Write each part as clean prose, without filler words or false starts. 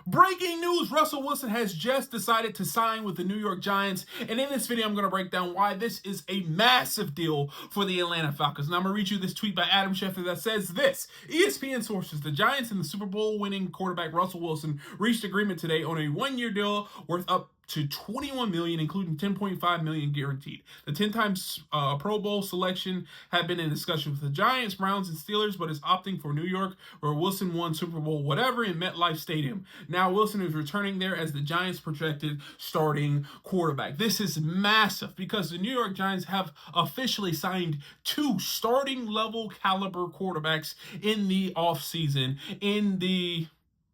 Breaking news, Russell Wilson has just decided to sign with the New York Giants, and in this video I'm going to break down why this is a massive deal for the Atlanta Falcons. Now I'm going to read you this tweet by Adam Schefter that says this: ESPN sources, the Giants and the Super Bowl winning quarterback Russell Wilson reached agreement today on a one-year deal worth up to $21 million, including $10.5 million guaranteed. The 10 times Pro Bowl selection had been in discussion with the Giants, Browns, and Steelers, but is opting for New York, where Wilson won Super Bowl whatever in MetLife Stadium. Now Wilson is returning there as the Giants' projected starting quarterback. This is massive because the New York Giants have officially signed two starting level caliber quarterbacks in the offseason, in the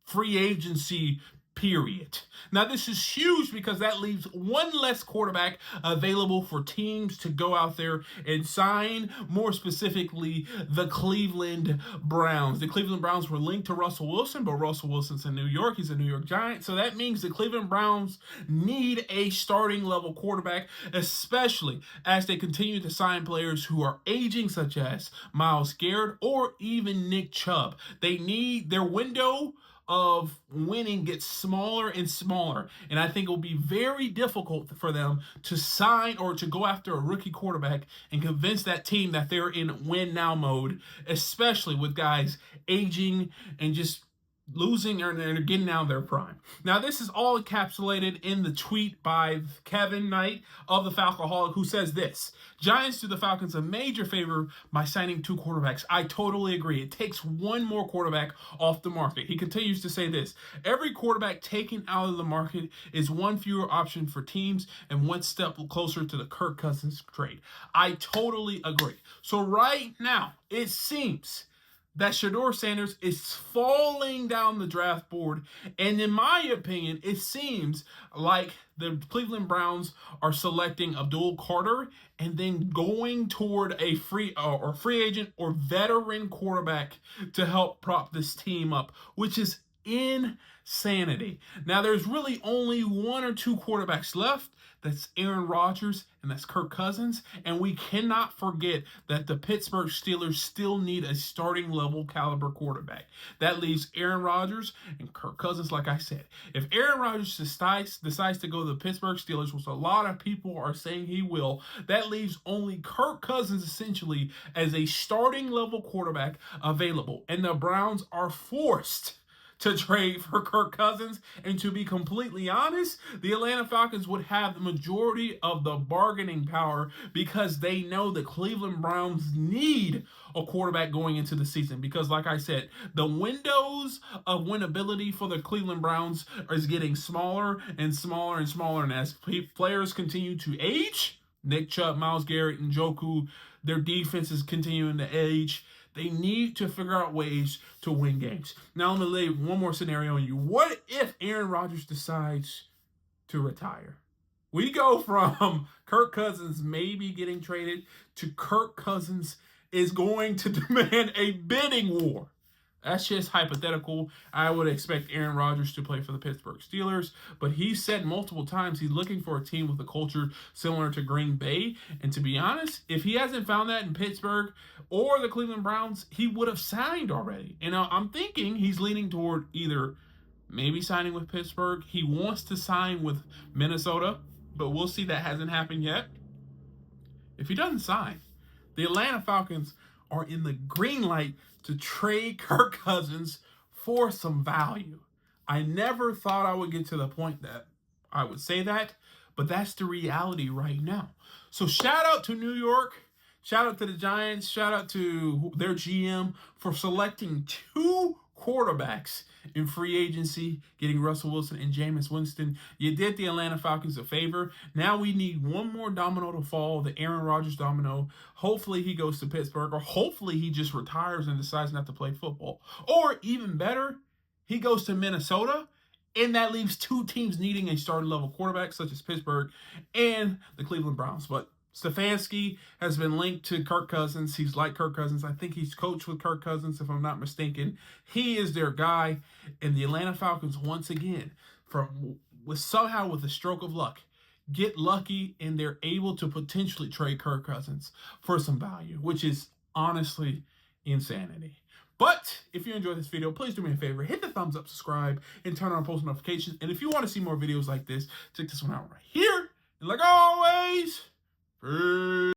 free agency period. Now, this is huge because that leaves one less quarterback available for teams to go out there and sign, more specifically, the Cleveland Browns. The Cleveland Browns were linked to Russell Wilson, but Russell Wilson's in New York. He's a New York Giant. So that means the Cleveland Browns need a starting level quarterback, especially as they continue to sign players who are aging, such as Myles Garrett or even Nick Chubb. They need their window of winning gets smaller and smaller, and I think it will be very difficult for them to sign or to go after a rookie quarterback and convince that team that they're in win now mode, especially with guys aging and just losing or getting out of their prime. Now, this is all encapsulated in the tweet by Kevin Knight of the Falcoholic, who says this: Giants do the Falcons a major favor by signing two quarterbacks. I totally agree. It takes one more quarterback off the market. He continues to say this: every quarterback taken out of the market is one fewer option for teams and one step closer to the Kirk Cousins trade. I totally agree. So right now, it seems that Shedeur Sanders is falling down the draft board. And in my opinion, it seems like the Cleveland Browns are selecting Abdul Carter and then going toward a free agent or veteran quarterback to help prop this team up, which is insanity. Now, there's really only one or two quarterbacks left. That's Aaron Rodgers and that's Kirk Cousins. And we cannot forget that the Pittsburgh Steelers still need a starting level caliber quarterback. That leaves Aaron Rodgers and Kirk Cousins, like I said. If Aaron Rodgers decides to go to the Pittsburgh Steelers, which a lot of people are saying he will, that leaves only Kirk Cousins essentially as a starting level quarterback available. And the Browns are forced to trade for Kirk Cousins. And to be completely honest, the Atlanta Falcons would have the majority of the bargaining power because they know the Cleveland Browns need a quarterback going into the season. Because like I said, the windows of winnability for the Cleveland Browns is getting smaller and smaller and smaller. And as players continue to age, Nick Chubb, Myles Garrett, and Njoku, their defense is continuing to age. They need to figure out ways to win games. Now, I'm going to lay one more scenario on you. What if Aaron Rodgers decides to retire? We go from Kirk Cousins maybe getting traded to Kirk Cousins is going to demand a bidding war. That's just hypothetical. I would expect Aaron Rodgers to play for the Pittsburgh Steelers, but he said multiple times he's looking for a team with a culture similar to Green Bay. And to be honest, if he hasn't found that in Pittsburgh or the Cleveland Browns, he would have signed already. And I'm thinking he's leaning toward either maybe signing with Pittsburgh. He wants to sign with Minnesota, but we'll see. That hasn't happened yet. If he doesn't sign, the Atlanta Falcons are in the green light to trade Kirk Cousins for some value. I never thought I would get to the point that I would say that, but that's the reality right now. So shout out to New York. Shout out to the Giants. Shout out to their GM for selecting two quarterbacks in free agency, getting Russell Wilson and Jameis Winston. You did the Atlanta Falcons a favor. Now we need one more domino to fall, the Aaron Rodgers domino. Hopefully he goes to Pittsburgh, or hopefully he just retires and decides not to play football. Or even better, he goes to Minnesota, and that leaves two teams needing a starting level quarterback, such as Pittsburgh and the Cleveland Browns. But Stefanski has been linked to Kirk Cousins. He's like Kirk Cousins. I think he's coached with Kirk Cousins, if I'm not mistaken. He is their guy. And the Atlanta Falcons, once again, with a stroke of luck, get lucky and they're able to potentially trade Kirk Cousins for some value, which is honestly insanity. But if you enjoyed this video, please do me a favor, hit the thumbs up, subscribe, and turn on post notifications. And if you want to see more videos like this, check this one out right here. And like always, peace.